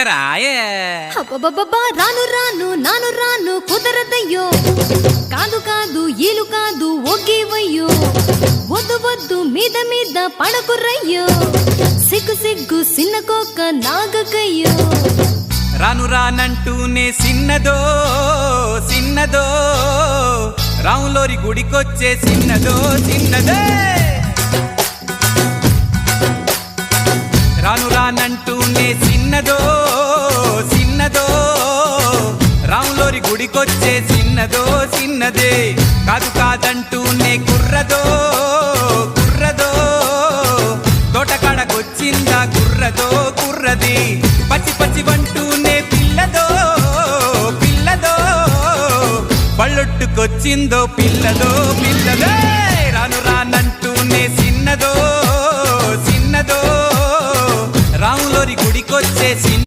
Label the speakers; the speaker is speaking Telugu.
Speaker 1: రాయే
Speaker 2: అబ్బబ్బబ్బా రాను రాను నాను రాను కుదరదయ్యో కాదు కాదు ఈలు కాదు ఒగ్గివయ్యో వద్దు వద్దు మీద మీద పడకురయ్యో సిగ్గు సిగ్గు సిన్నకోక నాగకయ్యో
Speaker 1: రాను రానంటూనే సిన్నదో సిన్నదో రాములోరి గుడికొచ్చే సిన్నదో సిన్నదే రాను రానంటూనే సిన్నదో సిన్నదో రాములోరి గుడికొచ్చే సిన్నదో సిన్నదే కాదు కాదంటూనే కుర్రదో కుర్రదో తోటకాడకొచ్చిందా కుర్రదో కుర్రది పచ్చి పచ్చి వంటూనే పిల్లదో పిల్లదో పళ్ళొట్టుకొచ్చిందో పిల్లదో పిల్లదే రాను రానంటూనే సిన్నదో సిన్నదో రాములోరి గుడికొచ్చే